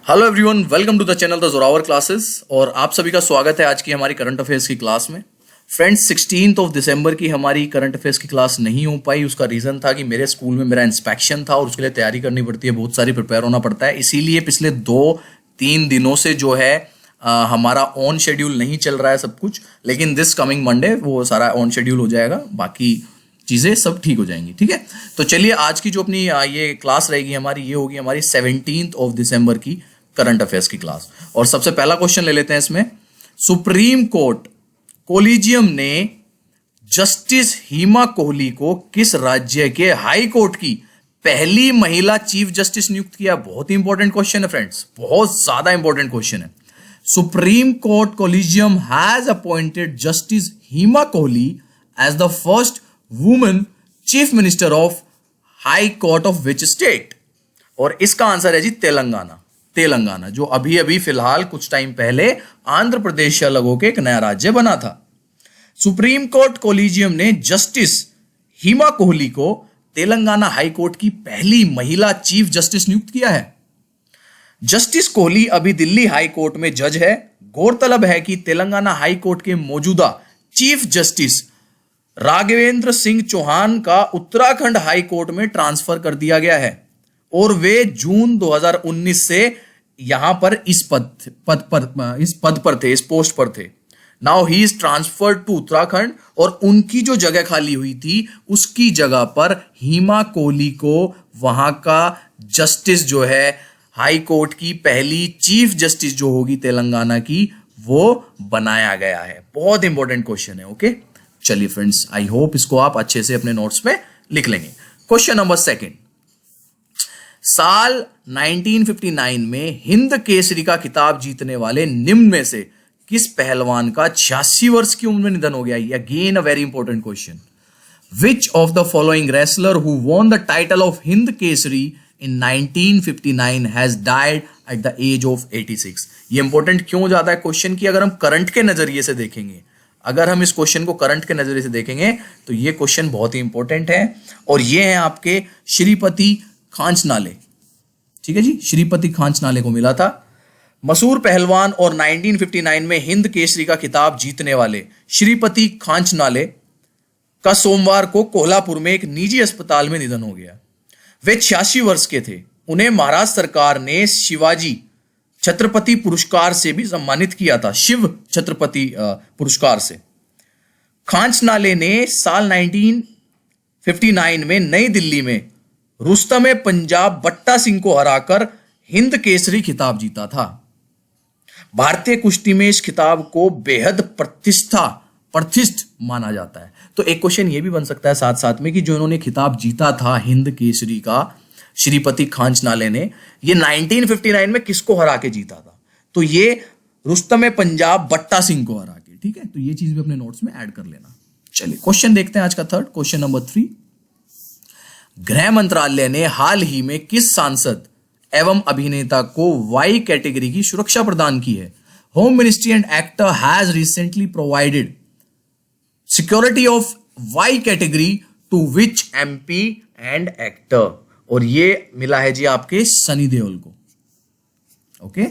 Hello everyone, welcome to the channel the Zorawar classes. और आप सभी का स्वागत है आज की हमारी करंट अफेयर्स की क्लास में। फ्रेंड्स, 16 दिसंबर की हमारी करंट अफेयर्स की क्लास नहीं हो पाई। उसका रीज़न था कि मेरे स्कूल में मेरा इंस्पेक्शन था और उसके लिए तैयारी करनी पड़ती है, बहुत सारी प्रिपेयर होना पड़ता है। इसीलिए पिछले 2-3 दिनों से जो है हमारा ऑन शेड्यूल नहीं चल रहा है सब कुछ, लेकिन दिस कमिंग मंडे वो सारा ऑन शेड्यूल हो जाएगा, बाकी चीज़ें सब ठीक हो जाएंगी। ठीक है, तो चलिए आज की जो अपनी ये क्लास रहेगी हमारी, ये होगी हमारी 17 दिसंबर की करंट अफेयर्स की क्लास। और सबसे पहला क्वेश्चन ले लेते हैं इसमें। सुप्रीम कोर्ट कोलिजियम ने जस्टिस हिमा कोहली को किस राज्य के हाई कोर्ट की पहली महिला चीफ जस्टिस नियुक्त किया? बहुत ही इंपॉर्टेंट क्वेश्चन है फ्रेंड्स, बहुत ज्यादा इंपॉर्टेंट क्वेश्चन है। Supreme court collegium has appointed justice Hima Kohli as the first women chief minister of high court of which state? और इसका आंसर है जी तेलंगाना। तेलंगाना, जो अभी अभी फिलहाल कुछ टाइम पहले आंध्र प्रदेश से अलग होकर एक नया राज्य बना था। सुप्रीम कोर्ट कोलिजियम ने जस्टिस हिमा कोहली को तेलंगाना हाई कोर्ट की पहली महिला चीफ जस्टिस नियुक्त किया है। जस्टिस कोहली अभी दिल्ली हाई कोर्ट में जज है। गौरतलब है कि तेलंगाना हाई कोर्ट के मौजूदा चीफ जस्टिस राघवेंद्र सिंह चौहान का उत्तराखंड हाई कोर्ट में ट्रांसफर कर दिया गया है और वे जून 2019 से यहां पर इस पद पर थे, इस पोस्ट पर थे। Now he is transferred to Uttarakhand और उनकी जो जगह खाली हुई थी उसकी जगह पर हिमा कोहली को वहां का जस्टिस जो है हाई कोर्ट की पहली चीफ जस्टिस जो होगी तेलंगाना की, वो बनाया गया है। बहुत इंपॉर्टेंट क्वेश्चन है। ओके, चलिए फ्रेंड्स, आई होप इसको आप अच्छे से अपने नोट्स में लिख लेंगे। Question number 2। साल 1959 में हिंद केसरी का खिताब जीतने वाले निम्न में से किस पहलवान का 86 वर्ष की उम्र में निधन हो गया? Again a very important question. Which of the following wrestler who won the title of Hind Kesari in 1959 has died at the age of 86? ये इंपॉर्टेंट क्यों हो जाता है क्वेश्चन की? अगर हम करंट के नजरिए से देखेंगे, अगर हम इस क्वेश्चन को करंट के नजरिए से देखेंगे तो ये क्वेश्चन बहुत ही इंपॉर्टेंट है। और ये है आपके श्रीपति खांचनाले। ठीक है जी, श्रीपति खांचनाले को मिला था। मशहूर पहलवान और 1959 में हिंद केसरी का खिताब जीतने वाले श्रीपति खांचनाले का सोमवार को कोल्हापुर में एक निजी अस्पताल में निधन हो गया। वे 86 वर्ष के थे। उन्हें महाराष्ट्र सरकार ने शिवाजी छत्रपति पुरस्कार से भी सम्मानित किया था, शिव छत्रपति पुरस्कार से। खांचनाले ने साल 1959 में नई दिल्ली में रुस्तम पंजाब बट्टा सिंह को हराकर हिंद केसरी खिताब जीता था। भारतीय कुश्ती में इस खिताब को बेहद प्रतिष्ठित माना जाता है। तो एक क्वेश्चन ये भी बन सकता है साथ साथ में कि जो इन्होंने खिताब जीता था हिंद केसरी का, श्रीपति खांचनाले ने, ये 1959 में किसको हरा के जीता था? तो ये रुस्तम पंजाब बट्टा सिंह को हरा के। ठीक है, तो ये चीज भी अपने नोट्स में ऐड कर लेना। चलिए क्वेश्चन देखते हैं आज का 3rd क्वेश्चन नंबर 3। गृह मंत्रालय ने हाल ही में किस सांसद एवं अभिनेता को वाई कैटेगरी की सुरक्षा प्रदान की है? Home ministry and actor has recently provided security of Y category to which MP and actor? और ये मिला है जी आपके सनी देओल को। ओके,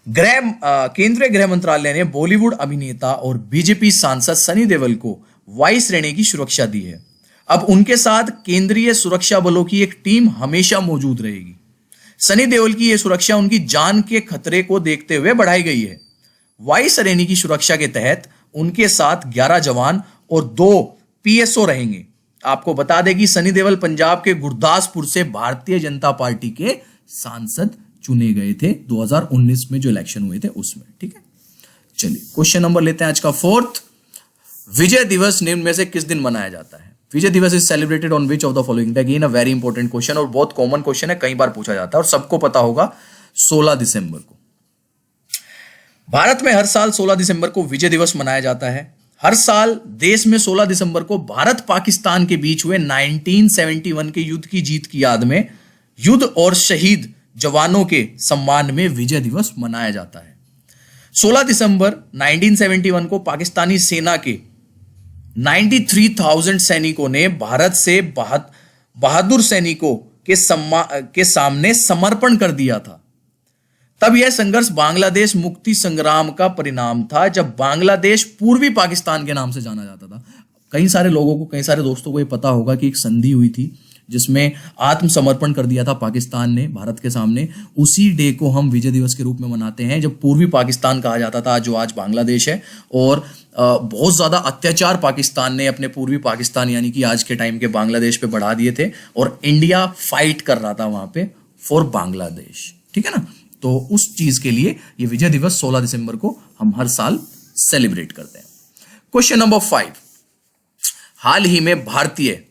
केंद्रीय गृह मंत्रालय ने बॉलीवुड अभिनेता और बीजेपी सांसद सनी देओल को वाई श्रेणी की सुरक्षा दी है। अब उनके साथ केंद्रीय सुरक्षा बलों की एक टीम हमेशा मौजूद रहेगी। सनी देओल की यह सुरक्षा उनकी जान के खतरे को देखते हुए बढ़ाई गई है। वाई श्रेणी की सुरक्षा के तहत उनके साथ 11 जवान और 2 पीएसओ रहेंगे। आपको बता दें कि सनी देओल पंजाब के गुरदासपुर से भारतीय जनता पार्टी के सांसद चुने गए थे 2019 में जो इलेक्शन हुए थे उसमें। ठीक है, चलिए क्वेश्चन नंबर लेते हैं आज का 4th। विजय दिवस निम्न में से किस दिन मनाया जाता है? विजय दिवस is celebrated on which of the following? Again a very important question और बहुत कॉमन क्वेश्चन है, कई बार पूछा जाता है और सबको पता होगा। 16 दिसंबर को। भारत में हर साल 16 दिसंबर को विजय दिवस मनाया जाता है। हर साल देश में 16 दिसंबर को भारत पाकिस्तान के बीच हुए 1971 के युद्ध की जीत की याद में युद्ध और शहीद जवानों के सम्मान में विजय दिवस मनाया जाता है। 16 दिसंबर 1971 को पाकिस्तानी सेना के 93,000 सैनिकों ने भारत से बहादुर सैनिकों के सामने समर्पण कर दिया था। तब यह संघर्ष बांग्लादेश मुक्ति संग्राम का परिणाम था, जब बांग्लादेश पूर्वी पाकिस्तान के नाम से जाना जाता था। कई सारे लोगों को, कई सारे दोस्तों को ये पता होगा कि एक संधि हुई थी जिसमें आत्मसमर्पण कर दिया था पाकिस्तान ने भारत के सामने। उसी डे को हम विजय दिवस के रूप में मनाते हैं, जब पूर्वी पाकिस्तान कहा जाता था, जो आज बांग्लादेश है। और बहुत ज्यादा अत्याचार पाकिस्तान ने अपने पूर्वी पाकिस्तान यानी कि आज के टाइम के बांग्लादेश पे बढ़ा दिए थे, और इंडिया फाइट कर रहा था वहां पे फॉर बांग्लादेश। ठीक है ना। तो उस चीज के लिए ये विजय दिवस 16 दिसंबर को हम हर साल सेलिब्रेट करते हैं। क्वेश्चन नंबर 5, हाल ही में भारतीय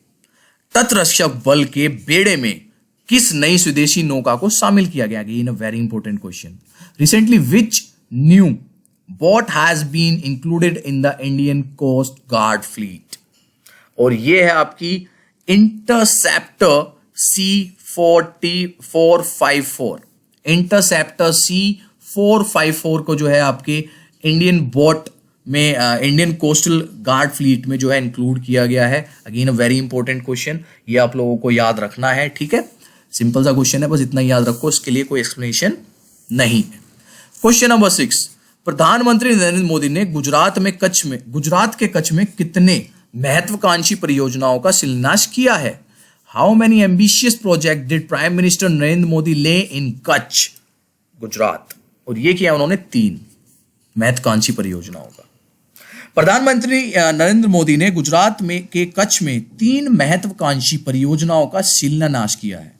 तटरक्षक बल के बेड़े में किस नई स्वदेशी नौका को शामिल किया गया? Again a very important question. Recently which new boat has been included in the Indian coast guard fleet? और ये है आपकी इंटरसेप्टर C454। इंटरसेप्टर C454 को जो है आपके इंडियन बोट में, इंडियन कोस्टल गार्ड फ्लीट में जो है इंक्लूड किया गया है। Again a very important question, ये आप लोगों को याद रखना है। ठीक है, सिंपल सा क्वेश्चन है, बस इतना याद रखो, इसके लिए कोई एक्सप्लेनेशन नहीं है। क्वेश्चन नंबर 6, प्रधानमंत्री नरेंद्र मोदी ने गुजरात के कच्छ में कितने महत्वाकांक्षी परियोजनाओं का शिलान्यास किया है? How many ambitious project did prime minister Narendra Modi ले इन कच्छ, गुजरात? और ये किया उन्होंने 3 महत्वाकांक्षी परियोजनाओं का। प्रधानमंत्री नरेंद्र मोदी ने गुजरात के कच्छ में 3 महत्वाकांक्षी परियोजनाओं का शिलान्यास किया है।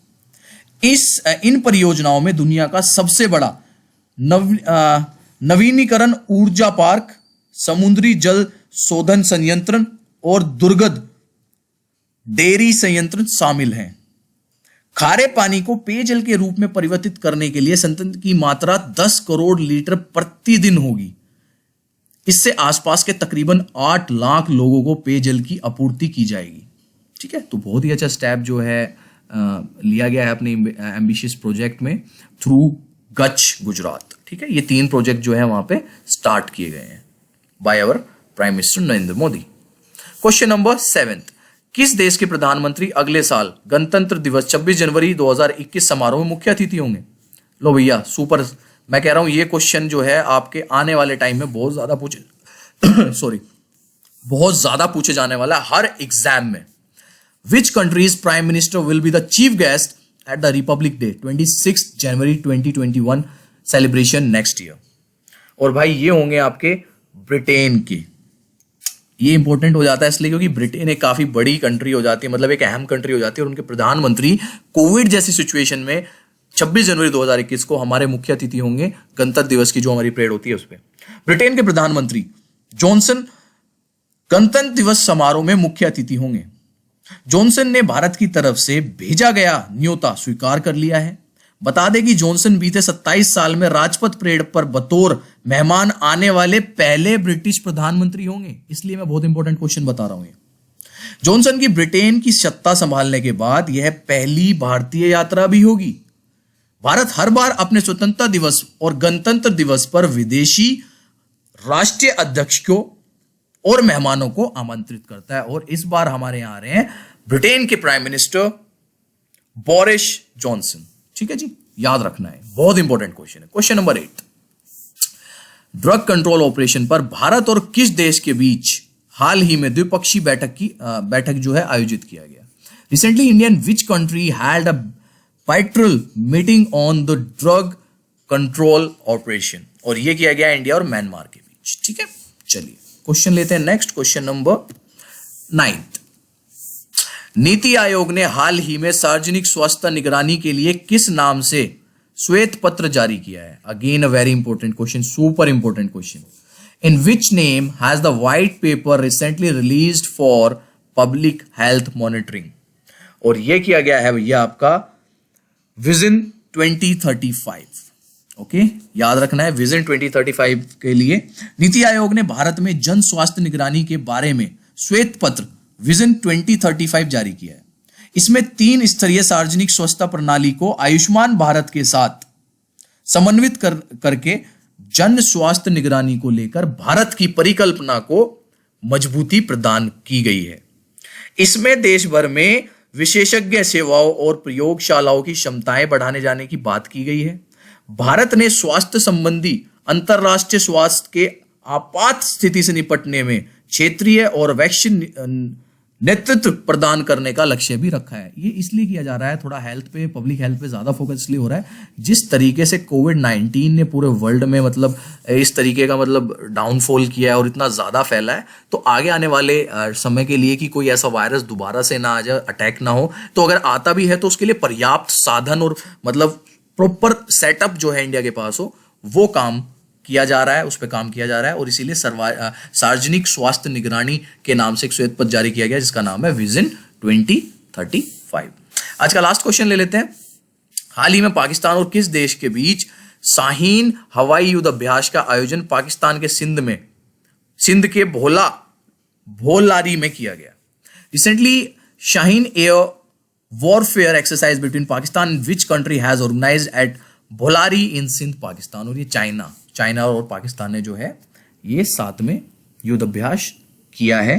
इन परियोजनाओं में दुनिया का सबसे बड़ा नवीनीकरण ऊर्जा पार्क, समुद्री जल शोधन संयंत्र और दुर्गंध डेयरी संयंत्र शामिल हैं। खारे पानी को पेयजल के रूप में परिवर्तित करने के लिए संयंत्र की मात्रा 10 करोड़ लीटर प्रतिदिन होगी। इससे आसपास के तकरीबन 8 लाख लोगों को पेयजल की आपूर्ति की जाएगी। ठीक है, तो बहुत ही अच्छा स्टेप जो है लिया गया है अपने एम्बिशियस प्रोजेक्ट में थ्रू कच्छ गुजरात। ठीक है, ये 3 प्रोजेक्ट जो है वहां पे स्टार्ट किए गए हैं by our prime minister Narendra Modi. Question number 7, किस देश के प्रधानमंत्री अगले साल गणतंत्र दिवस 26 जनवरी 2021 समारोह में मुख्य अतिथि होंगे? लो भैया, सुपर। मैं कह रहा हूं ये क्वेश्चन जो है आपके आने वाले टाइम में बहुत ज्यादा पूछे जाने वाला है हर एग्जाम में। Which countries prime minister will be the chief guest at the Republic day 26 January 2021 celebration next year? और भाई ये होंगे आपके ब्रिटेन के। ये इंपॉर्टेंट हो जाता है इसलिए क्योंकि ब्रिटेन एक काफी बड़ी कंट्री हो जाती है, मतलब एक अहम कंट्री हो जाती है, और उनके प्रधानमंत्री कोविड जैसी सिचुएशन में 26 जनवरी 2021 को हमारे मुख्य अतिथि होंगे गणतंत्र दिवस की जो हमारी परेड होती है उस पर। ब्रिटेन के प्रधानमंत्री जॉनसन गणतंत्र दिवस समारोह में मुख्य अतिथि होंगे। जॉनसन ने भारत की तरफ से भेजा गया न्योता स्वीकार कर लिया है। बता दें कि जॉनसन बीते 27 साल में राजपथ परेड पर बतौर मेहमान आने वाले पहले ब्रिटिश प्रधानमंत्री होंगे। इसलिए मैं बहुत इंपॉर्टेंट क्वेश्चन बता रहा हूं। जॉनसन की ब्रिटेन की सत्ता संभालने के बाद यह पहली भारतीय यात्रा भी होगी। भारत हर बार अपने स्वतंत्रता दिवस और गणतंत्र दिवस पर विदेशी राष्ट्रीय अध्यक्षों और मेहमानों को आमंत्रित करता है, और इस बार हमारे यहां आ रहे हैं ब्रिटेन के प्राइम मिनिस्टर बोरिस जॉनसन। ठीक है जी, याद रखना है, बहुत इंपॉर्टेंट क्वेश्चन है। Question number 8, drug control operation पर भारत और किस देश के बीच हाल ही में द्विपक्षीय बैठक जो है आयोजित किया गया? Recently Indian which country had a bilateral meeting on the drug control operation? और यह किया गया इंडिया और म्यांमार के बीच। ठीक है, चलिए क्वेश्चन लेते हैं next. Question number 9, NITI Aayog ने हाल ही में सार्वजनिक स्वास्थ्य निगरानी के लिए किस नाम से श्वेत पत्र जारी किया है? Again a very important question, super important question. In which name has the white paper recently released for public health monitoring? और यह किया गया है भैया आपका विजन 2035। ओके, याद रखना है, विजन 2035 के लिए नीति आयोग ने भारत में जन स्वास्थ्य निगरानी के बारे में श्वेत पत्र विजन 2035 जारी किया है। इसमें 3 स्तरीय सार्वजनिक स्वास्थ्य प्रणाली को आयुष्मान भारत के साथ समन्वित करके जन स्वास्थ्य निगरानी को लेकर भारत की परिकल्पना को मजबूती प्रदान की गई है। इसमें देश भर में विशेषज्ञ सेवाओं और प्रयोगशालाओं की क्षमताएं बढ़ाने जाने की बात की गई है। भारत ने स्वास्थ्य संबंधी अंतरराष्ट्रीय स्वास्थ्य के आपात स्थिति से निपटने में क्षेत्रीय और वैश्विक नेतृत्व प्रदान करने का लक्ष्य भी रखा है। ये इसलिए किया जा रहा है, थोड़ा हेल्थ पे, पब्लिक हेल्थ पे ज्यादा फोकस इसलिए हो रहा है, जिस तरीके से कोविड-19 ने पूरे वर्ल्ड में मतलब इस तरीके का मतलब डाउनफॉल किया है और इतना ज्यादा फैला है, तो आगे आने वाले समय के लिए कि कोई ऐसा वायरस दोबारा से ना आ जाए, अटैक ना हो, तो अगर आता भी है तो उसके लिए पर्याप्त साधन और मतलब प्रॉपर सेटअप जो है इंडिया के पास हो, वो काम किया जा रहा है, उस पर काम किया जा रहा है। और इसीलिए सार्वजनिक स्वास्थ्य निगरानी के नाम से एक श्वेत पत्र जारी किया गया जिसका नाम है विजन 2035। आज का लास्ट क्वेश्चन ले लेते हैं। हाल ही में पाकिस्तान और किस देश के बीच शाहीन हवाई युद्ध अभ्यास का आयोजन पाकिस्तान के सिंध के भोलारी में किया गया? Recently Shaheen air warfare exercise between Pakistan and which country has organised at Bholari in Sindh Pakistan. और ये चाइना और पाकिस्तान ने जो है ये साथ में युद्ध अभ्यास किया है,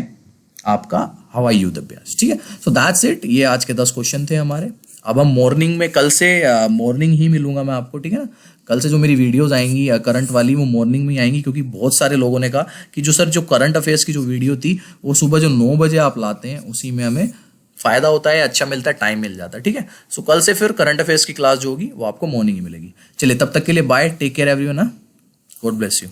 आपका हवाई युद्ध अभ्यास। ठीक है, सो दैट्स इट। ये आज के 10 क्वेश्चन थे हमारे। अब हम मॉर्निंग में, कल से मॉर्निंग ही मिलूंगा मैं आपको, ठीक है ना। कल से जो मेरी वीडियोस आएंगी करंट वाली, वो मॉर्निंग में आएंगी, क्योंकि बहुत सारे लोगों ने कहा कि जो सर जो करंट अफेयर्स की जो वीडियो थी वो सुबह जो 9 बजे आप लाते हैं उसी में हमें फायदा होता है, अच्छा मिलता है, टाइम मिल जाता है। ठीक है, सो कल से फिर करंट अफेयर्स की क्लास जो होगी वो आपको मॉर्निंग ही मिलेगी। चलिए, तब तक के लिए bye, take care everyone. God bless you.